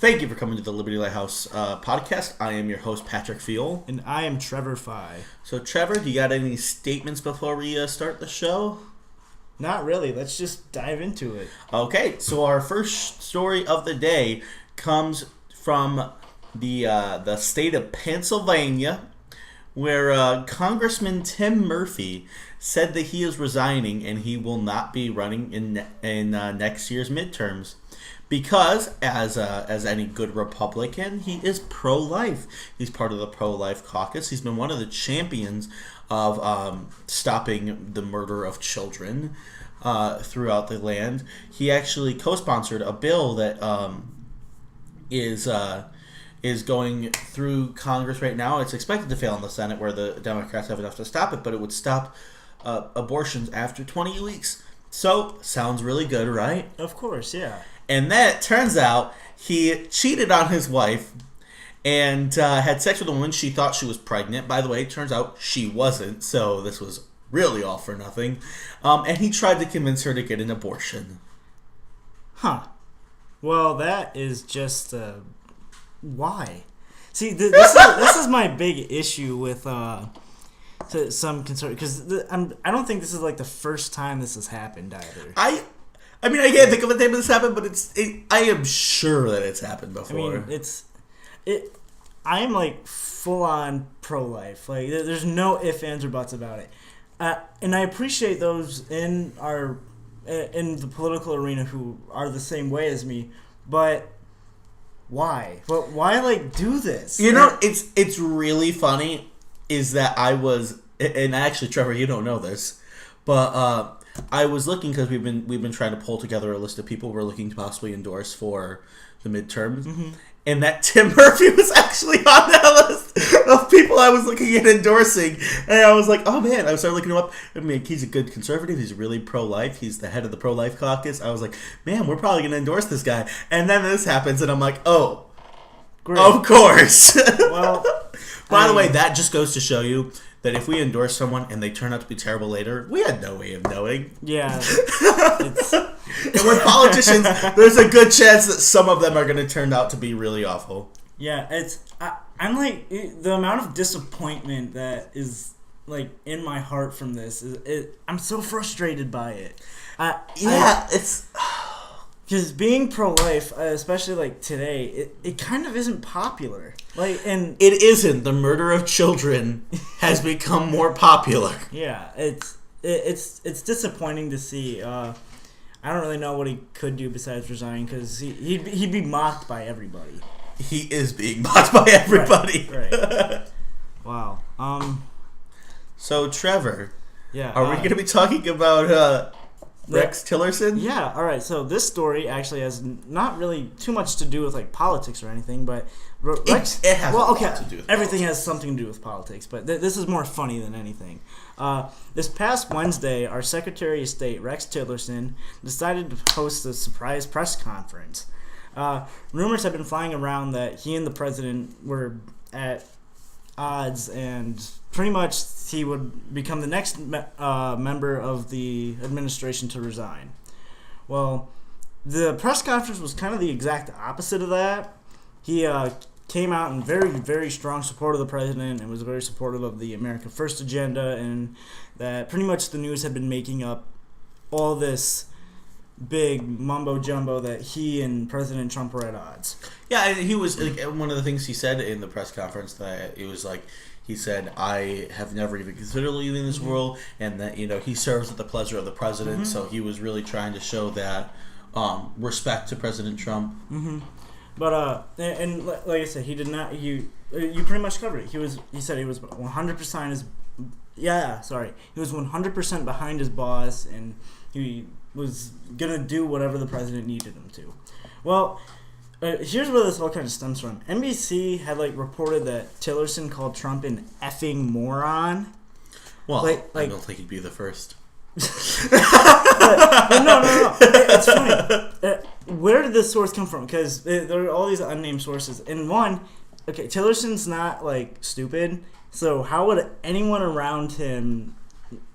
Thank you for coming to the Liberty Lighthouse podcast. I am your host, Patrick Fiel. And I am Trevor Fye. So, Trevor, do you got any statements before we start the show? Not really. Let's just dive into it. Okay, so our first story of the day comes from the state of Pennsylvania, where Congressman Tim Murphy said that he is resigning and he will not be running in next year's midterms. Because, as any good Republican, he is pro-life. He's part of the pro-life caucus. He's been one of the champions of stopping the murder of children throughout the land. He actually co-sponsored a bill that is going through Congress right now. It's expected to fail in the Senate, where the Democrats have enough to stop it, but it would stop abortions after 20 weeks. So, sounds really good, right? Of course, yeah. And then it turns out he cheated on his wife and had sex with a woman she thought she was pregnant. By the way, it turns out she wasn't, so this was really all for nothing. And he tried to convince her to get an abortion. Huh. Well, that is just... why? See, this is my big issue with some concern, because I don't think this is like the first time this has happened either. I mean, I can't think of a time this happened, but I am sure that it's happened before. I mean, I am like full on pro-life. Like, there's no ifs, ands, or buts about it. And I appreciate those in the political arena who are the same way as me. But why? But why like do this? You know, it's really funny. Is that I was, and actually, Trevor, you don't know this, but I was looking because we've been trying to pull together a list of people we're looking to possibly endorse for the midterms, and that Tim Murphy was actually on that list of people I was looking at endorsing, and I was like, oh man, I started looking him up. I mean, he's a good conservative. He's really pro-life. He's the head of the pro-life caucus. I was like, man, we're probably going to endorse this guy, and then this happens, and I'm like, oh, great. Of course. Well, by the way, that just goes to show you that if we endorse someone and they turn out to be terrible later, we had no way of knowing. Yeah. And with politicians, there's a good chance that some of them are going to turn out to be really awful. Yeah, I'm like, the amount of disappointment that is like in my heart from this I'm so frustrated by it. It's because being pro-life, especially like today, it kind of isn't popular. Like, and it isn't. The murder of children has become more popular. Yeah, it's disappointing to see. I don't really know what he could do besides resign, because he'd be mocked by everybody. He is being mocked by everybody. Right. Wow. So Trevor, yeah, are we going to be talking about Rex Tillerson? Yeah, all right. So this story actually has not really too much to do with like politics or anything, but Rex. It has a lot to do with everything politics. has something to do with politics, but this is more funny than anything. This past Wednesday, our Secretary of State, Rex Tillerson, decided to host a surprise press conference. Rumors have been flying around that he and the president were at odds, and pretty much he would become the next member of the administration to resign. Well, the press conference was kind of the exact opposite of that. He came out in very, very strong support of the president and was very supportive of the America First agenda, and that pretty much the news had been making up all this big mumbo-jumbo that he and President Trump were at odds. Yeah, and he was, like, one of the things he said in the press conference, that it was like, he said, I have never even considered leaving this world, and that, you know, he serves at the pleasure of the president, so he was really trying to show that respect to President Trump. But and like I said, he did not. You pretty much covered it. He said he was 100% his. Yeah, sorry. He was 100% behind his boss, and he was gonna do whatever the president needed him to. Well, here's where this all kind of stems from. NBC had like reported that Tillerson called Trump an effing moron. Well, I don't think he'd be the first. but no. It's funny. Where did this source come from? Because there are all these unnamed sources. And one, okay, Tillerson's not like stupid. So how would anyone around him,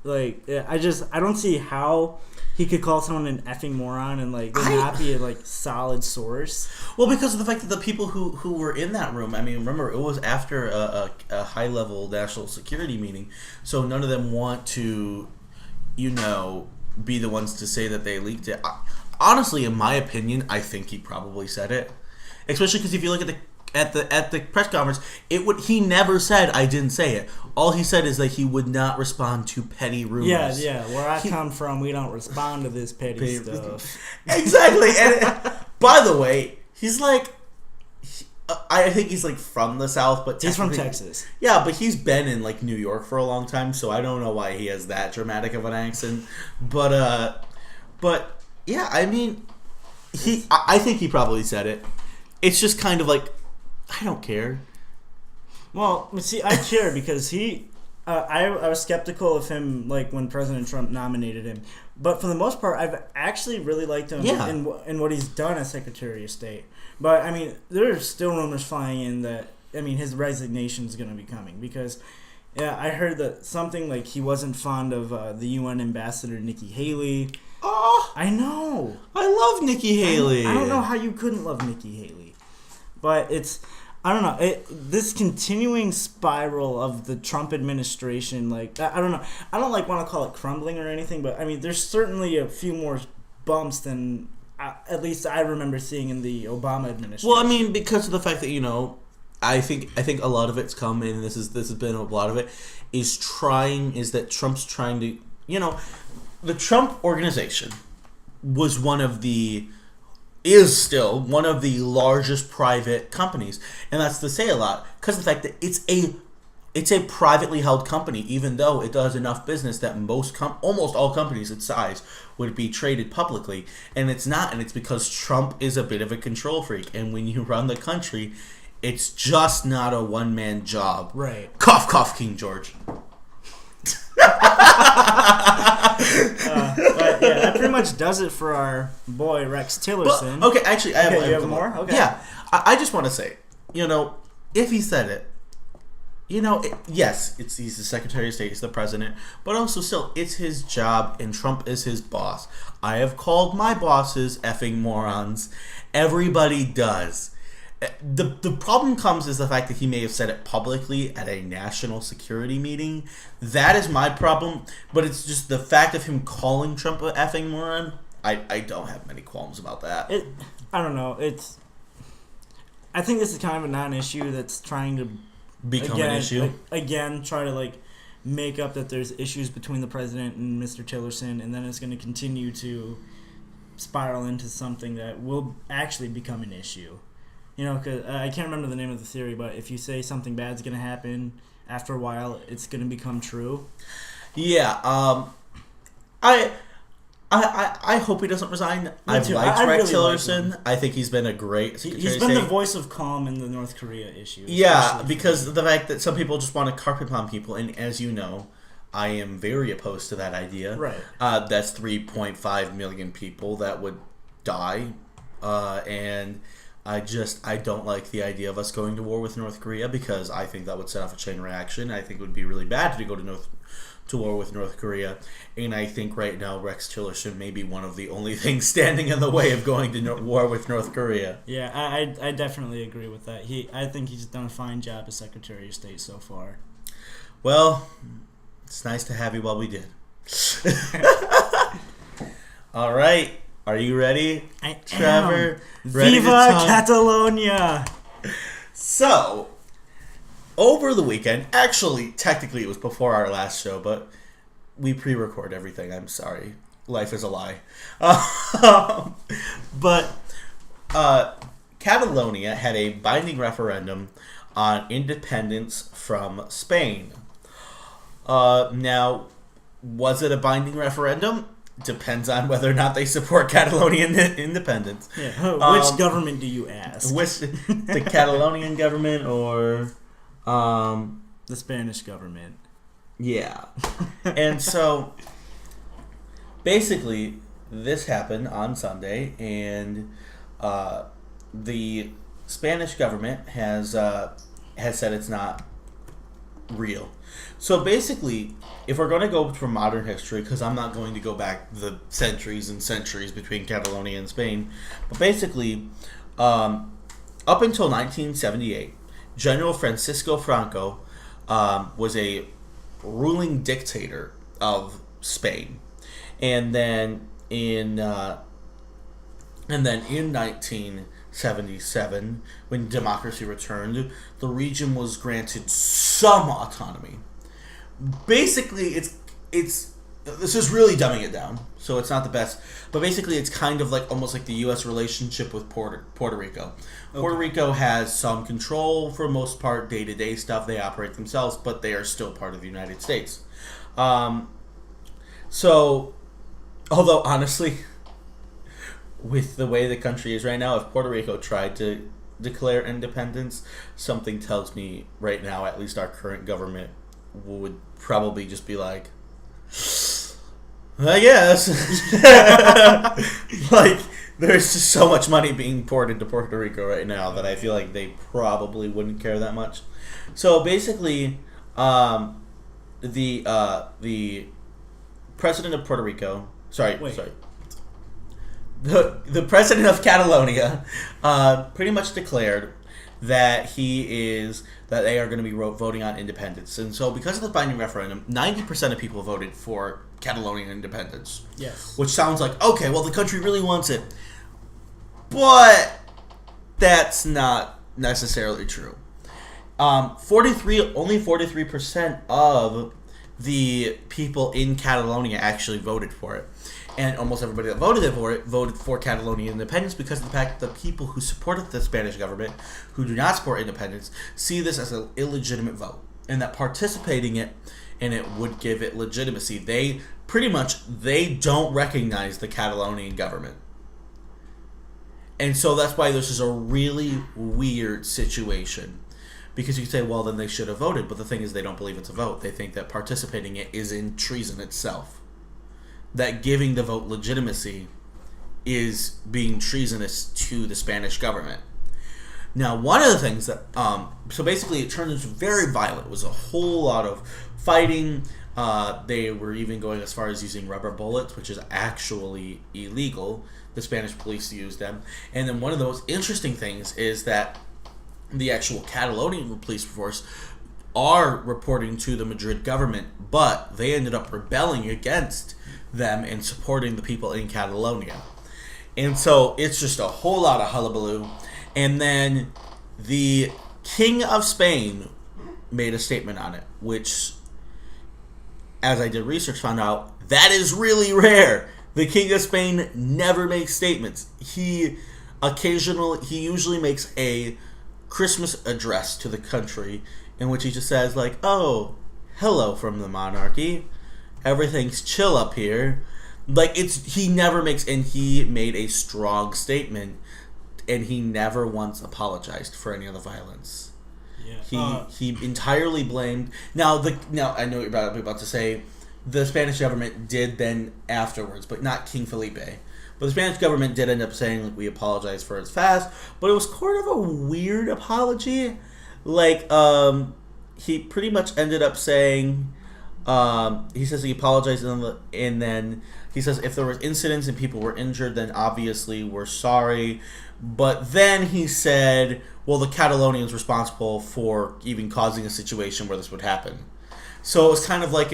like, I don't see how he could call someone an effing moron and like there not be a like solid source. Well, because of the fact that the people who were in that room, I mean, remember it was after a high level national security meeting, so none of them want to, be the ones to say that they leaked it. Honestly, in my opinion, I think he probably said it, especially because if you look at the press conference, he never said I didn't say it. All he said is that he would not respond to petty rumors. Yeah. Where I come from, we don't respond to this petty stuff. Exactly. And by the way, he's like, I think he's like from the South, but he's from Texas. Yeah, but he's been in like New York for a long time, so I don't know why he has that dramatic of an accent. But yeah, I mean, I think he probably said it. It's just kind of like, I don't care. Well, see, I care because I was skeptical of him like when President Trump nominated him, but for the most part, I've actually really liked him in what he's done as Secretary of State. But I mean, there's still rumors flying in that his resignation is going to be coming because I heard that something like he wasn't fond of the UN ambassador Nikki Haley. Oh, I know. I love Nikki Haley. I don't know how you couldn't love Nikki Haley, but I don't know. This continuing spiral of the Trump administration, like I don't know. I don't want to call it crumbling or anything, but I mean, there's certainly a few more bumps than at least I remember seeing in the Obama administration. Well, I mean, because of the fact that I think a lot of it's come in. This has been a lot of it is that Trump's trying to the Trump organization is still one of the largest private companies, and that's to say a lot because of the fact that it's a privately held company, even though it does enough business that almost all companies its size would be traded publicly, and it's not, and it's because Trump is a bit of a control freak, and when you run the country, it's just not a one-man job. Right. Cough, cough, King George. But yeah, that pretty much does it for our boy Rex Tillerson. Well, okay, actually, I have more. Okay. Yeah, I just want to say, if he said it, yes, he's the Secretary of State, he's the president, but also still, it's his job, and Trump is his boss. I have called my bosses effing morons. Everybody does. The problem comes is the fact that he may have said it publicly at a national security meeting. That is my problem, but it's just the fact of him calling Trump an effing moron. I don't have many qualms about that. I don't know. I think this is kind of a non-issue that's trying to become an issue. Again, try to make up that there's issues between the president and Mr. Tillerson, and then it's going to continue to spiral into something that will actually become an issue. Because I can't remember the name of the theory, but if you say something bad's going to happen, after a while, it's going to become true. Yeah. I hope he doesn't resign. I've liked Rex Tillerson. Like I think he's been a great Secretary He's of been State. the voice of calm in the North Korea issue. Yeah, because of the fact that some people just want to carpet bomb people, and as you know, I am very opposed to that idea. Right. That's 3.5 million people that would die, and I don't like the idea of us going to war with North Korea because I think that would set off a chain reaction. I think it would be really bad to go to war with North Korea, and I think right now Rex Tillerson may be one of the only things standing in the way of going to war with North Korea. Yeah, I definitely agree with that. I think he's done a fine job as Secretary of State so far. Well, it's nice to have you while we did. All right. Are you ready, Trevor? Viva Catalonia! So, over the weekend, actually, technically it was before our last show, but we pre-record everything. I'm sorry. Life is a lie. But Catalonia had a binding referendum on independence from Spain. Now, was it a binding referendum? Depends on whether or not they support Catalonian independence. Yeah. Which government do you ask? The Catalonian government or the Spanish government? Yeah. And so basically this happened on Sunday, and the Spanish government has said it's not real. So basically, if we're going to go for modern history, because I'm not going to go back the centuries and centuries between Catalonia and Spain, but basically, up until 1978, General Francisco Franco was a ruling dictator of Spain, and then in 1977, when democracy returned, the region was granted some autonomy. Basically, it's this is really dumbing it down, so it's not the best. But basically, it's kind of like almost like the U.S. relationship with Puerto Rico. Okay. Puerto Rico has some control for most part, day-to-day stuff. They operate themselves, but they are still part of the United States. So, although honestly, with the way the country is right now, if Puerto Rico tried to declare independence, something tells me right now, at least our current government would probably just be like, I guess. Like, there's just so much money being poured into Puerto Rico right now that I feel like they probably wouldn't care that much. So basically, the president of Puerto Rico, the president of Catalonia pretty much declared that they are going to be voting on independence. And so because of the binding referendum, 90% of people voted for Catalonian independence. Yes. Which sounds like, okay, well, the country really wants it. But that's not necessarily true. Only 43% of the people in Catalonia actually voted for it. And almost everybody that voted for it voted for Catalonian independence because of the fact that the people who supported the Spanish government, who do not support independence, see this as an illegitimate vote. And that participating in it would give it legitimacy. They don't recognize the Catalonian government. And so that's why this is a really weird situation. Because you can say, well, then they should have voted. But the thing is, they don't believe it's a vote. They think that participating in it is in treason itself. That giving the vote legitimacy is being treasonous to the Spanish government. Now, one of the things that... so basically, it turned into very violent. It was a whole lot of fighting. They were even going as far as using rubber bullets, which is actually illegal. The Spanish police used them. And then one of the most interesting things is that the actual Catalonian police force are reporting to the Madrid government, but they ended up rebelling against them and supporting the people in Catalonia. And so it's just a whole lot of hullabaloo. And then the King of Spain made a statement on it, which, as I did research, found out that is really rare. The King of Spain never makes statements. He usually makes a Christmas address to the country in which he just says, like, oh, hello from the monarchy. Everything's chill up here. Like, he never makes, and he made a strong statement, and he never once apologized for any of the violence. Yeah. He entirely blamed. Now I know what you're about to say. The Spanish government did then afterwards, but not King Felipe. But the Spanish government did end up saying, like, we apologize for his fast, but it was kind of a weird apology. Like, he pretty much ended up saying, he says he apologized, and then he says if there were incidents and people were injured, then obviously we're sorry. But then he said, well, the Catalonians responsible for even causing a situation where this would happen. So it was kind of like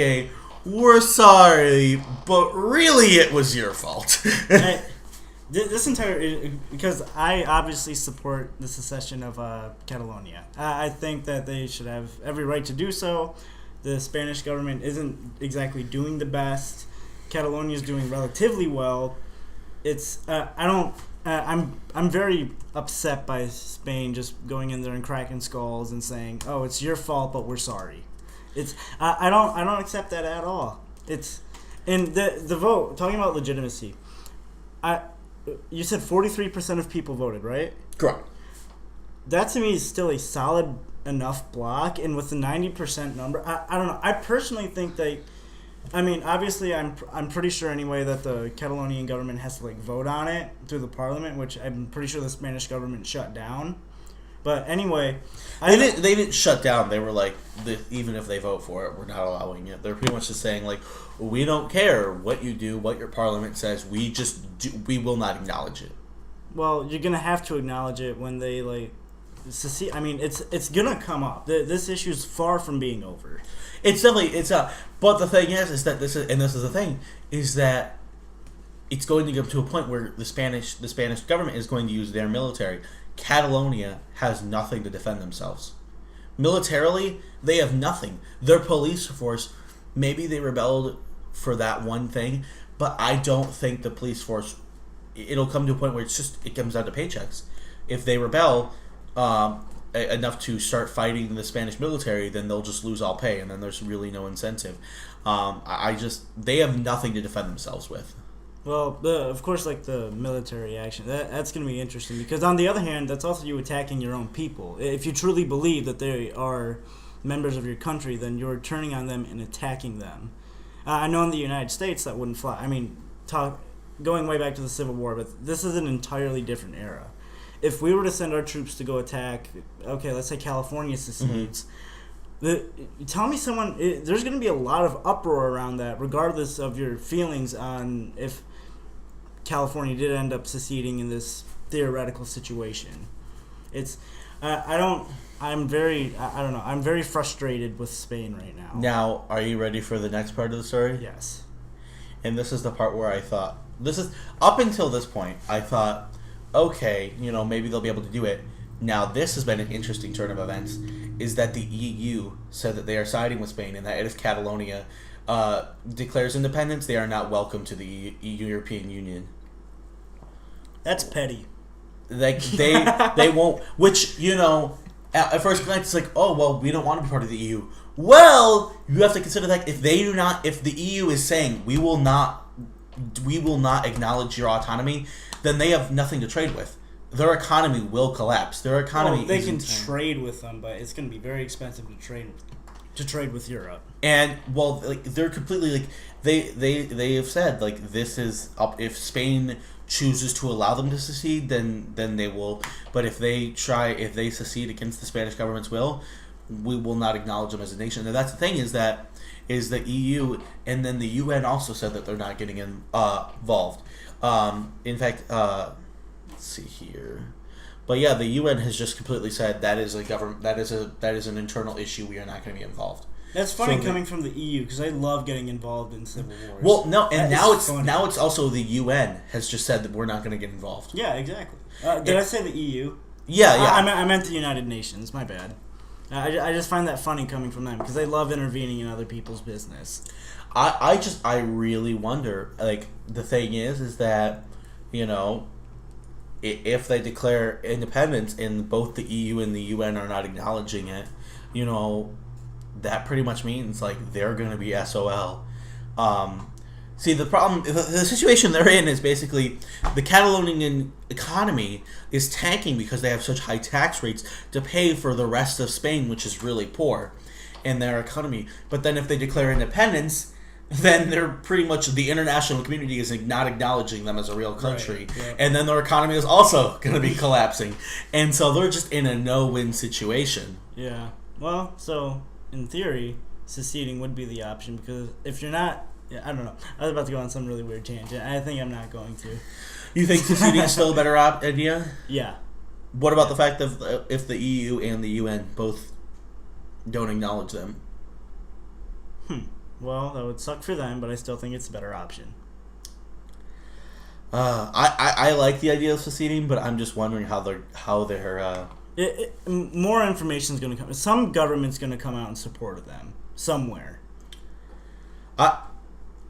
we're sorry, but really it was your fault. This entire... Because I obviously support the secession of Catalonia. I think that they should have every right to do so. The Spanish government isn't exactly doing the best. Catalonia is doing relatively well. I'm very upset by Spain just going in there and cracking skulls and saying, "Oh, it's your fault, but we're sorry." I don't accept that at all. And the vote, talking about legitimacy. You said 43% of people voted, right? Correct. That to me is still a solid enough block, and with the 90% number, I don't know. I personally think obviously I'm pretty sure anyway that the Catalonian government has to vote on it through the parliament, which I'm pretty sure the Spanish government shut down. But anyway, They didn't shut down. They were like, even if they vote for it, we're not allowing it. They're pretty much just saying like, we don't care what you do, what your parliament says. We will not acknowledge it. Well, you're gonna have to acknowledge it when they like secede. I mean, it's gonna come up. This issue's far from being over. It's definitely But the thing is that this is the thing is that it's going to get to a point where the Spanish government is going to use their military. Catalonia has nothing to defend themselves. Militarily, they have nothing. Their police force, maybe they rebelled for that one thing, but I don't think the police force. It'll come to a point where it comes down to paychecks. If they rebel enough to start fighting the Spanish military, then they'll just lose all pay, and then there's really no incentive. They have nothing to defend themselves with. Well, of course, like the military action, that's going to be interesting because on the other hand, that's also you attacking your own people. If you truly believe that they are members of your country, then you're turning on them and attacking them. I know in the United States that wouldn't fly. I mean, going way back to the Civil War, but this is an entirely different era. If we were to send our troops to go attack, okay, let's say California secedes, tell me there's going to be a lot of uproar around that, regardless of your feelings on if California did end up seceding in this theoretical situation. I'm very frustrated with Spain right now. Now, are you ready for the next part of the story? Yes. And this is the part where I thought, up until this point, I thought, okay, maybe they'll be able to do it. Now, this has been an interesting turn of events, is that the EU said that they are siding with Spain and that if Catalonia declares independence, they are not welcome to the European Union. That's petty. Like, they won't, which, at first glance, it's like, oh, well, we don't want to be part of the EU. Well, you have to consider that if the EU is saying we will not acknowledge your autonomy, then they have nothing to trade with. Their economy will collapse. Their economy. They can trade with them, but it's going to be very expensive to trade with Europe. And they're completely they have said this is up. If Spain chooses to allow them to secede, then they will. But if they secede against the Spanish government's will, we will not acknowledge them as a nation. And that's the thing is the EU and then the UN also said that they're not getting involved. In fact, let's see here, but yeah, the UN has just completely said that is a government that is an internal issue. We are not going to be involved. That's funny coming from the EU because I love getting involved in civil wars. Well, no, and now it's also the UN has just said that we're not going to get involved. Yeah, exactly. Did I say the EU? Yeah. I meant the United Nations. My bad. I just find that funny coming from them because they love intervening in other people's business. I really wonder. The thing is that if they declare independence and both the EU and the UN are not acknowledging it, that pretty much means they're going to be SOL. See, the problem, the situation they're in is basically the Catalonian economy is tanking because they have such high tax rates to pay for the rest of Spain, which is really poor in their economy. But then if they declare independence, then they're pretty much the international community is not acknowledging them as a real country. Right, yeah. And then their economy is also going to be collapsing. And so they're just in a no-win situation. Yeah. Well, so in theory, seceding would be the option because if you're not... Yeah, I don't know. I was about to go on some really weird tangent. I think I'm not going to. You think seceding is still a better idea? Yeah. What about the fact that if the EU and the UN both don't acknowledge them? Well, that would suck for them, but I still think it's a better option. I like the idea of seceding, but I'm just wondering how they're. More information is going to come. Some government's going to come out in support of them somewhere.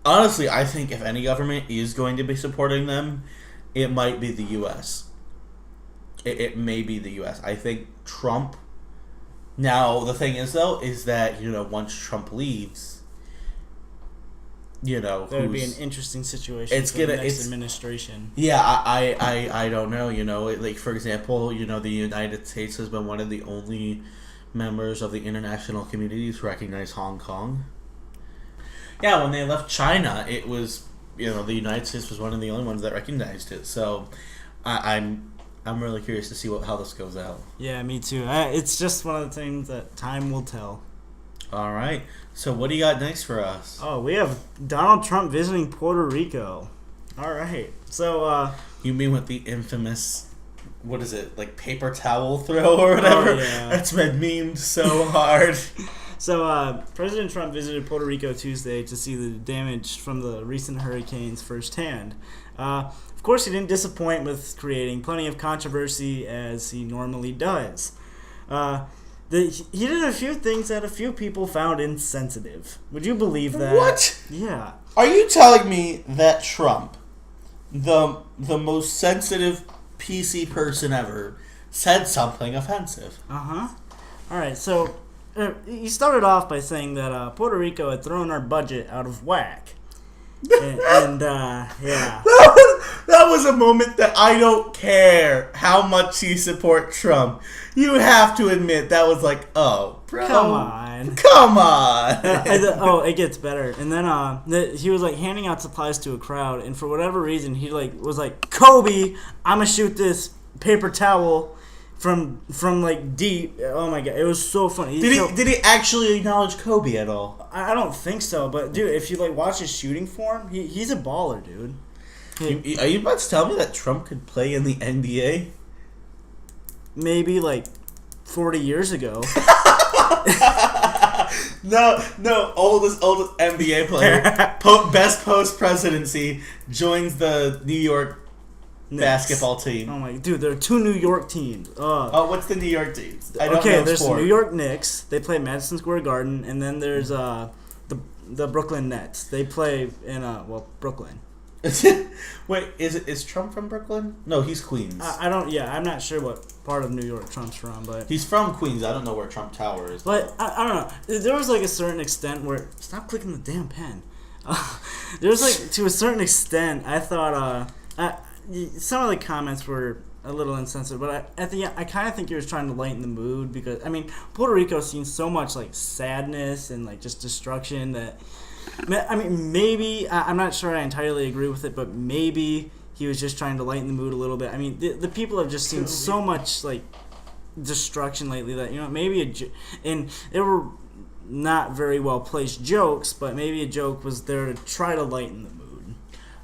Honestly, I think if any government is going to be supporting them, it might be the U.S. It may be the U.S. I think Trump. Now, the thing is, though, is that, once Trump leaves, there would be an interesting situation for the next administration. Yeah, I don't know, for example, the United States has been one of the only members of the international community to recognize Hong Kong. Yeah, when they left China, it was, the United States was one of the only ones that recognized it. So, I'm I'm really curious to see how this goes out. Yeah, me too. It's just one of the things that time will tell. All right. So what do you got next for us? Oh, we have Donald Trump visiting Puerto Rico. All right. So, you mean with the infamous, what is it, like paper towel throw or whatever? Oh, yeah. That's been memed so hard. So, President Trump visited Puerto Rico Tuesday to see the damage from the recent hurricanes firsthand. Of course, he didn't disappoint with creating plenty of controversy as he normally does. He did a few things that a few people found insensitive. Would you believe that? What? Yeah. Are you telling me that Trump, the most sensitive PC person ever, said something offensive? Uh-huh. All right, so he started off by saying that Puerto Rico had thrown our budget out of whack. Yeah. That was a moment that I don't care how much you support Trump. You have to admit that was like, oh, bro. Come on. Come It gets better. And then he was like handing out supplies to a crowd, and for whatever reason, he was like, Kobe, I'm gonna shoot this paper towel from like deep. Oh my god, it was so funny. Did he actually acknowledge Kobe at all? I don't think so, but dude, if you like watch his shooting form, he's a baller, dude. Are you about to tell me that Trump could play in the NBA? Maybe like 40 years ago. No, oldest NBA player, best post presidency, joins the New York basketball team. Oh my, dude, there are 2 New York teams. Oh, what's the New York teams? I don't okay, know there's sport. the New York Knicks. They play at Madison Square Garden, and then there's the Brooklyn Nets. They play in Brooklyn. Wait, is Trump from Brooklyn? No, he's Queens. I'm not sure what part of New York Trump's from, but he's from Queens. I don't know where Trump Tower is. But I don't know. There was like a certain extent where stop clicking the damn pen. There was like to a certain extent. I thought some of the comments were a little insensitive, but at the end, I kind of think he was trying to lighten the mood because I mean Puerto Rico's seen so much like sadness and like just destruction that. I mean, maybe I'm not sure I entirely agree with it, but maybe he was just trying to lighten the mood a little bit. I mean, the people have just seen so much like destruction lately that maybe and they were not very well placed jokes, but maybe a joke was there to try to lighten the mood.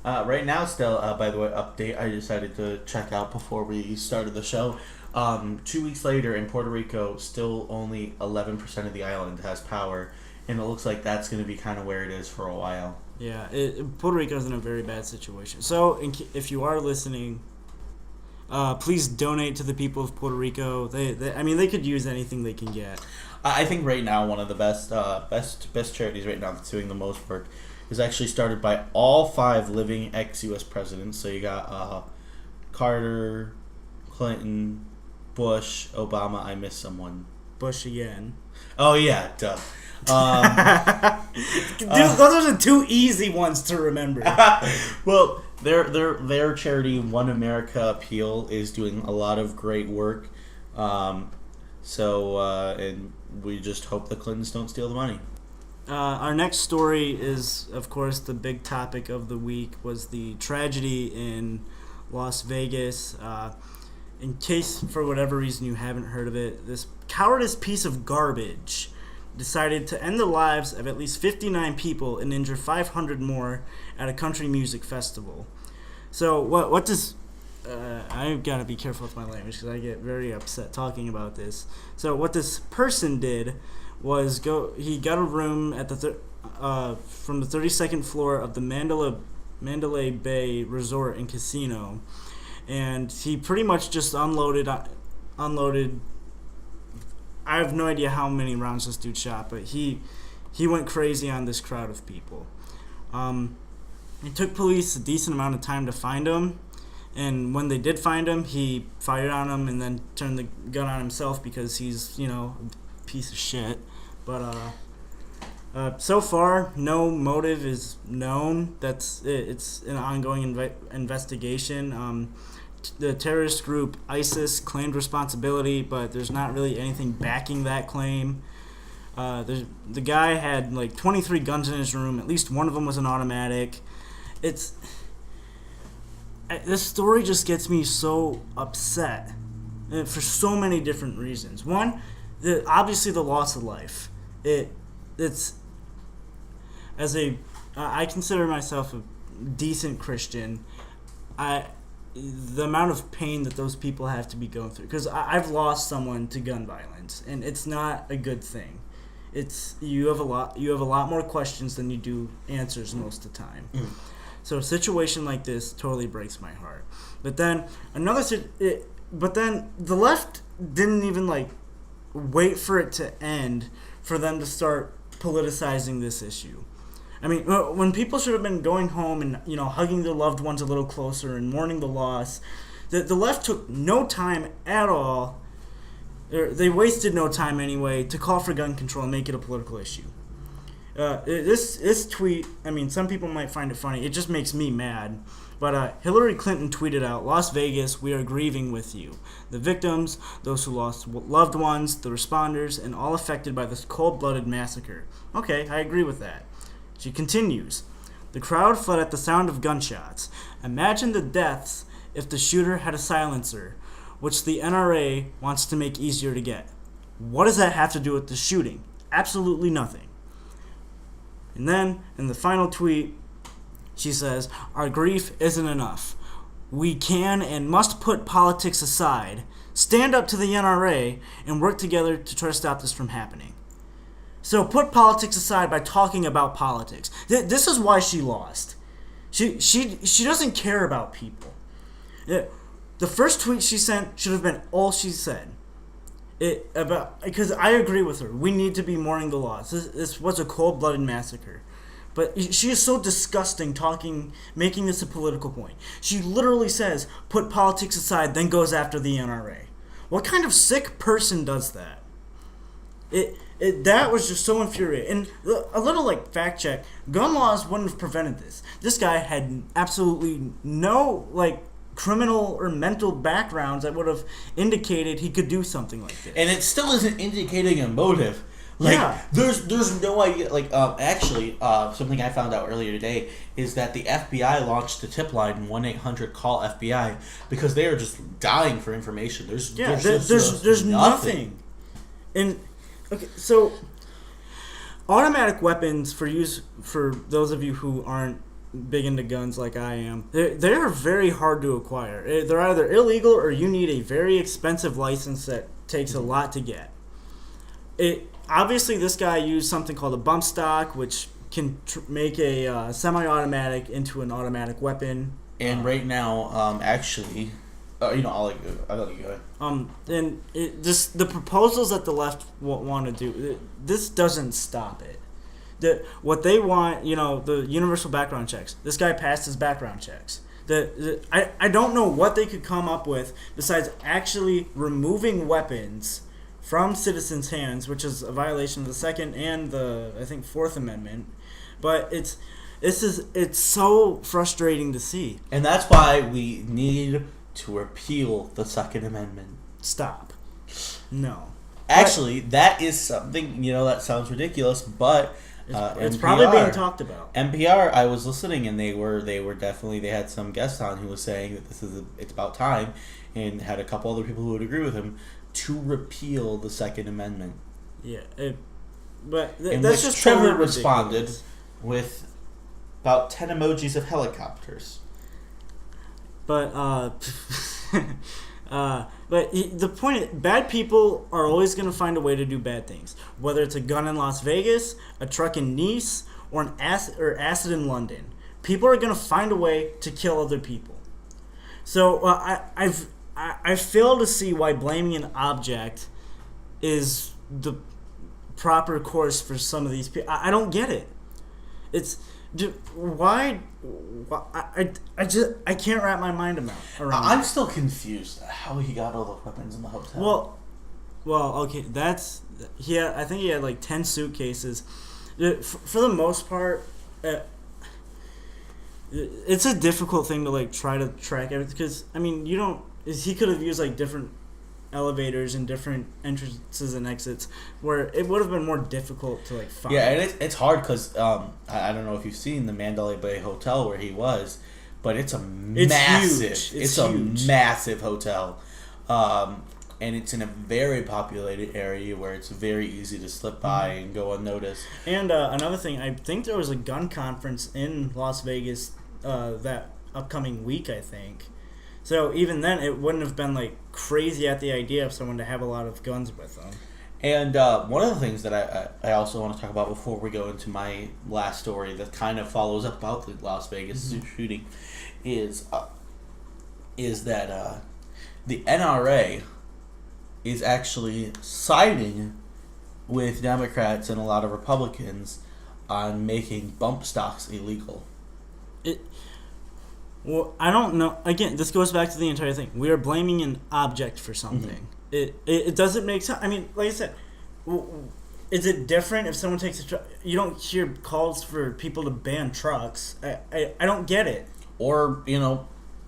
Right now, still, by the way, update I decided to check out before we started the show. 2 weeks later in Puerto Rico, still only 11% of the island has power. And it looks like that's going to be kind of where it is for a while. Yeah, Puerto Rico's in a very bad situation. So, if you are listening, please donate to the people of Puerto Rico. They could use anything they can get. I think right now one of the best charities right now that's doing the most work is actually started by all 5 living ex-U.S. presidents. So you got Carter, Clinton, Bush, Obama. I missed someone. Bush again. Oh yeah, duh. Dude, those are the 2 easy ones to remember. Well, their charity One America Appeal is doing a lot of great work. And we just hope the Clintons don't steal the money. Our next story is, of course, the big topic of the week was the tragedy in Las Vegas. In case, for whatever reason, you haven't heard of it, this cowardice piece of garbage decided to end the lives of at least 59 people and injure 500 more at a country music festival. So what does... I've got to be careful with my language because I get very upset talking about this. So what this person did was he got a room at from the 32nd floor of the Mandalay Bay Resort and Casino, and he pretty much just unloaded. I have no idea how many rounds this dude shot, but he went crazy on this crowd of people. It took police a decent amount of time to find him, and when they did find him, he fired on him and then turned the gun on himself because he's, a piece of shit. But so far, no motive is known. It's an ongoing investigation. The terrorist group ISIS claimed responsibility, but there's not really anything backing that claim. The guy had like 23 guns in his room. At least one of them was an automatic. this story just gets me so upset for so many different reasons. One, obviously the loss of life. It's as I consider myself a decent Christian. The amount of pain that those people have to be going through, because I've lost someone to gun violence, and it's not a good thing. You have a lot more questions than you do answers most of the time. So a situation like this totally breaks my heart. But then the left didn't even wait for it to end for them to start politicizing this issue. I mean, when people should have been going home and hugging their loved ones a little closer and mourning the loss, the left took no time at all. They wasted no time anyway to call for gun control and make it a political issue. This tweet, I mean, some people might find it funny. It just makes me mad. But Hillary Clinton tweeted out, "Las Vegas, we are grieving with you. The victims, those who lost loved ones, the responders, and all affected by this cold-blooded massacre." Okay, I agree with that. She continues, "The crowd fled at the sound of gunshots. Imagine the deaths if the shooter had a silencer, which the NRA wants to make easier to get. What does that have to do with the shooting? Absolutely nothing." And then, in the final tweet, she says, "Our grief isn't enough. We can and must put politics aside, stand up to the NRA, and work together to try to stop this from happening." So put politics aside by talking about politics. This is why she lost. She doesn't care about people. The first tweet she sent should have been all she said. Because I agree with her. We need to be mourning the loss. This was a cold-blooded massacre. But she is so disgusting making this a political point. She literally says, put politics aside, then goes after the NRA. What kind of sick person does that? That was just so infuriating. And a little fact check, gun laws wouldn't have prevented this. This guy had absolutely no criminal or mental backgrounds that would have indicated he could do something like this. And it still isn't indicating a motive. There's no idea. Actually, something I found out earlier today is that the FBI launched a tip line, 1-800-CALL-FBI, because they are just dying for information. There's nothing. And okay, so automatic weapons for those of you who aren't big into guns like I am, they are very hard to acquire. They're either illegal or you need a very expensive license that takes a lot to get. Obviously, this guy used something called a bump stock, which can make a semi-automatic into an automatic weapon. And right now, actually, I'll let you go ahead. And the proposals that the left want to do, this doesn't stop it. What they want, the universal background checks. This guy passed his background checks. I don't know what they could come up with besides actually removing weapons from citizens' hands, which is a violation of the Second and the, I think, Fourth Amendment. But it's so frustrating to see. And that's why we need to repeal the Second Amendment. Stop. No. Actually, that is something, that sounds ridiculous, but it's NPR, probably being talked about. NPR, I was listening, and they were definitely, they had some guest on who was saying that it's about time, and had a couple other people who would agree with him, to repeal the Second Amendment. Yeah, but in that's which just Trevor totally responded with about 10 emojis of helicopters. But the point is, bad people are always going to find a way to do bad things. Whether it's a gun in Las Vegas, a truck in Nice, or acid in London, people are going to find a way to kill other people. So I fail to see why blaming an object is the proper course for some of these people. I don't get it. Why I can't wrap my mind around. I'm still confused how he got all the weapons in the hotel. Well, okay, I think he had 10 suitcases. For the most part, it's a difficult thing to try to track everything, because he could have used different elevators and different entrances and exits where it would have been more difficult to find. Yeah, and it's hard because I don't know if you've seen the Mandalay Bay Hotel where he was, but it's a It's massive. huge. It's a massive hotel, and it's in a very populated area where it's very easy to slip by and go unnoticed. And another thing, I think there was a gun conference in Las Vegas that upcoming week, I think. So even then, it wouldn't have been like crazy at the idea of someone to have a lot of guns with them. And one of the things that I also want to talk about before we go into my last story that kind of follows up about the Las Vegas shooting is that the NRA is actually siding with Democrats and a lot of Republicans on making bump stocks illegal. Well, I don't know. Again, this goes back to the entire thing. We are blaming an object for something. It doesn't make sense. I mean, like I said, is it different if someone takes a truck? You don't hear calls for people to ban trucks. I don't get it. Or,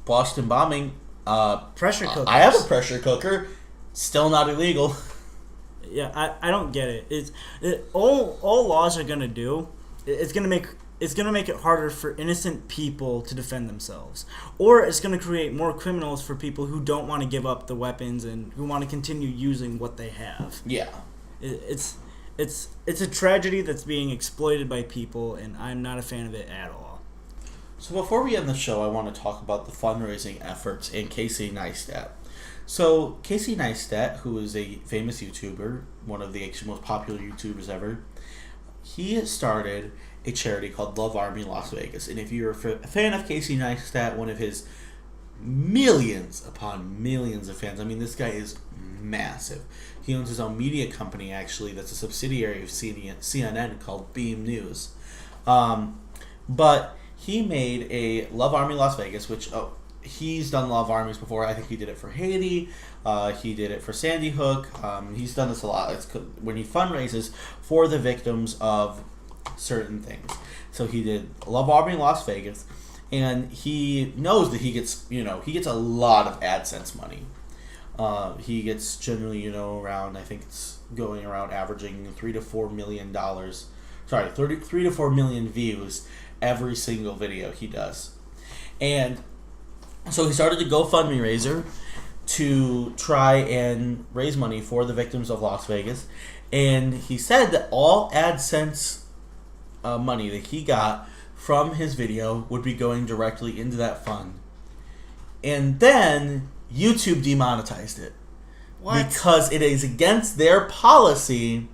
Boston bombing. Pressure cookers. I have a pressure cooker. Still not illegal. Yeah, I don't get it. All laws are gonna do. It's gonna make it harder for innocent people to defend themselves, or it's gonna create more criminals for people who don't want to give up the weapons and who want to continue using what they have. Yeah, it's a tragedy that's being exploited by people, and I'm not a fan of it at all. So before we end the show, I want to talk about the fundraising efforts in Casey Neistat. So Casey Neistat, who is a famous YouTuber, one of the most popular YouTubers ever, he started a charity called Love Army Las Vegas. And if you're a fan of Casey Neistat, one of his millions upon millions of fans, I mean, this guy is massive. He owns his own media company, actually, that's a subsidiary of CNN called Beam News. But he made a Love Army Las Vegas, which... he's done Love Armies before. I think he did it for Haiti. He did it for Sandy Hook. He's done this a lot. It's when he fundraises for the victims of certain things. So he did Love Army Las Vegas, and he knows that he gets a lot of AdSense money. He gets generally around, I think it's going around averaging $3 to $4 million. Sorry, 3 to 4 million views every single video he does, and so he started a GoFundMe raiser to try and raise money for the victims of Las Vegas. And he said that all AdSense money that he got from his video would be going directly into that fund. And then YouTube demonetized it. What? Because it is against their policy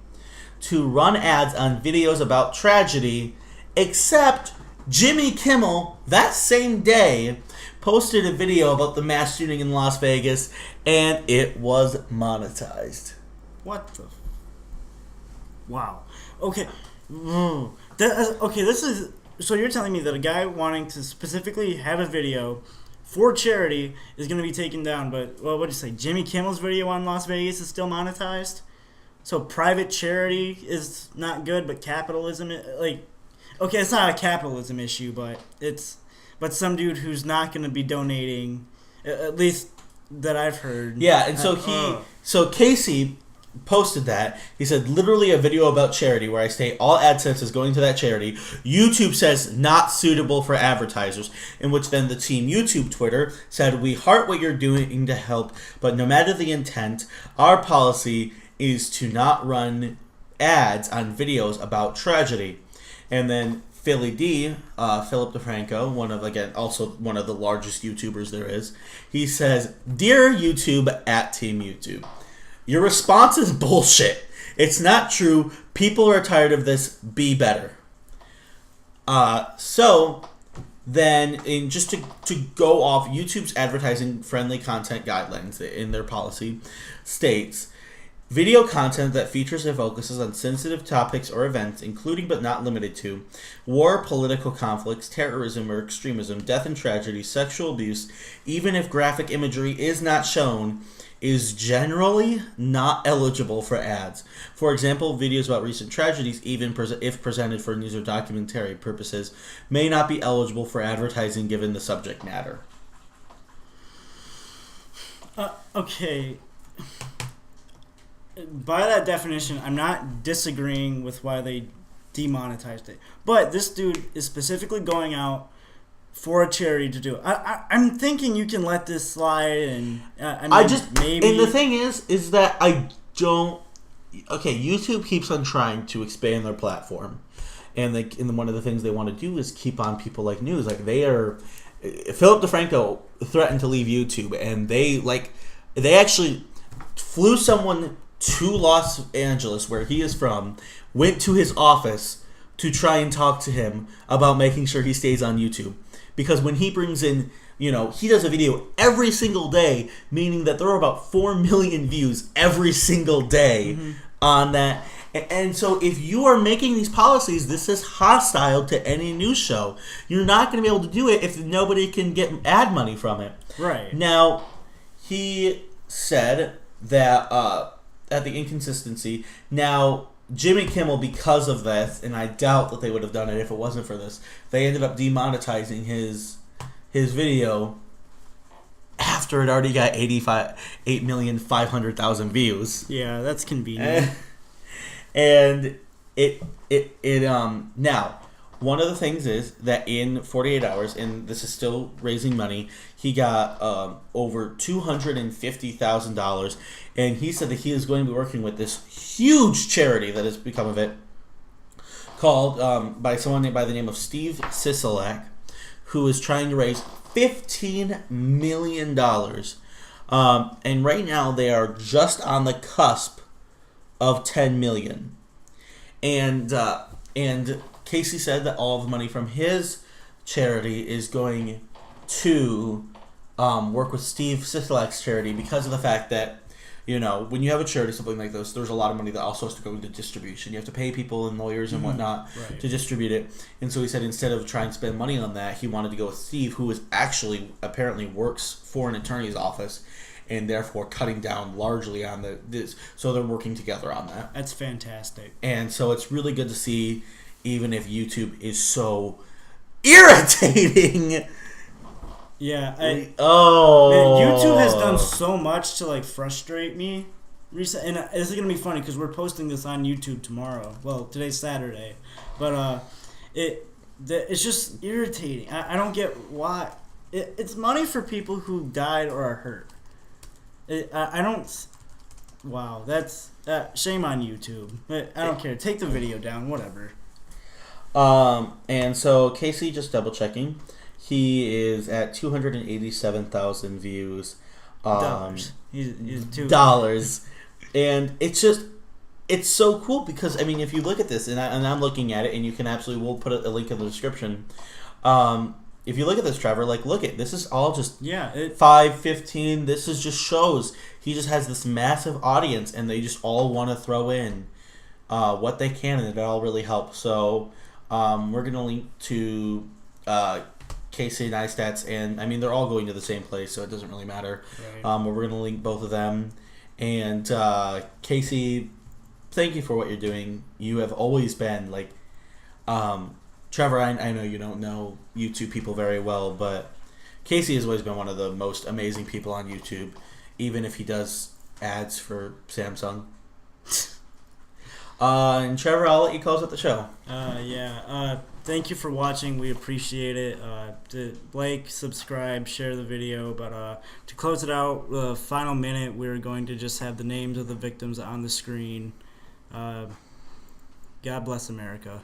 to run ads on videos about tragedy, except Jimmy Kimmel, that same day, posted a video about the mass shooting in Las Vegas, and it was monetized. What the... Wow. Okay. This is... So you're telling me that a guy wanting to specifically have a video for charity is going to be taken down, but, well, what did you say? Jimmy Kimmel's video on Las Vegas is still monetized? So private charity is not good, but capitalism... Okay, it's not a capitalism issue, but it's... But some dude who's not going to be donating, at least that I've heard. Yeah, and so Casey posted that. He said, literally a video about charity where I state all AdSense is going to that charity. YouTube says not suitable for advertisers, in which then the team YouTube Twitter said, we heart what you're doing to help, but no matter the intent, our policy is to not run ads on videos about tragedy. And then Philly D, Philip DeFranco, also one of the largest YouTubers there is, he says, Dear YouTube at Team YouTube, your response is bullshit. It's not true. People are tired of this. Be better. So then, just to go off, YouTube's advertising friendly content guidelines in their policy states, video content that features and focuses on sensitive topics or events, including but not limited to war, political conflicts, terrorism or extremism, death and tragedy, sexual abuse, even if graphic imagery is not shown, is generally not eligible for ads. For example, videos about recent tragedies, even if presented for news or documentary purposes, may not be eligible for advertising given the subject matter. Okay. By that definition, I'm not disagreeing with why they demonetized it. But this dude is specifically going out for a charity to do it. I'm thinking you can let this slide, and maybe. And the thing is that I don't. Okay, YouTube keeps on trying to expand their platform, and one of the things they want to do is keep on people like news. Like Philip DeFranco threatened to leave YouTube, and they actually flew someone to Los Angeles, where he is from, went to his office to try and talk to him about making sure he stays on YouTube. Because when he brings in, he does a video every single day, meaning that there are about 4 million views every single day on that. And so if you are making these policies, this is hostile to any news show. You're not going to be able to do it if nobody can get ad money from it. Right. Now, he said that at the inconsistency. Now, Jimmy Kimmel, because of this, and I doubt that they would have done it if it wasn't for this, they ended up demonetizing his video after it already got 8,500,000 views. Yeah, that's convenient. And now, one of the things is that in 48 hours, and this is still raising money, he got over $250,000, and he said that he is going to be working with this huge charity that has become of it, called by someone by the name of Steve Sisolak, who is trying to raise $15 million. And right now they are just on the cusp of $10 million. And Casey said that all of the money from his charity is going to work with Steve Sisolak's charity, because of the fact that, when you have a charity, something like this, there's a lot of money that also has to go into distribution. You have to pay people and lawyers and whatnot to distribute it. And so he said instead of trying to spend money on that, he wanted to go with Steve, who is actually apparently works for an attorney's office, and therefore cutting down largely on this. So they're working together on that. That's fantastic. And so it's really good to see, even if YouTube is so irritating. Yeah, man, YouTube has done so much to frustrate me recently, and this is gonna be funny because we're posting this on YouTube tomorrow. Well, today's Saturday, but it's just irritating. I don't get why. It's money for people who died or are hurt. I don't. Wow, that's shame on YouTube. I don't care. Take the video down, whatever. And so Casey, just double checking. He is at 287,000 views. Dollars. He's dollars. And it's so cool because, if you look at this, and I'm looking at it, and you can we'll put a link in the description. If you look at this, Trevor, this is all just 5-15. This is just shows. He just has this massive audience, and they just all want to throw in what they can, and it all really helps. So we're going to link to Casey Neistat's, and they're all going to the same place, so it doesn't really matter. Right. But we're going to link both of them. And Casey, thank you for what you're doing. You have always been Trevor, I know you don't know YouTube people very well, but Casey has always been one of the most amazing people on YouTube, even if he does ads for Samsung. And Trevor, I'll let you close out the show. Thank you for watching. We appreciate it. Like, subscribe, share the video. But to close it out, the final minute, we're going to just have the names of the victims on the screen. God bless America.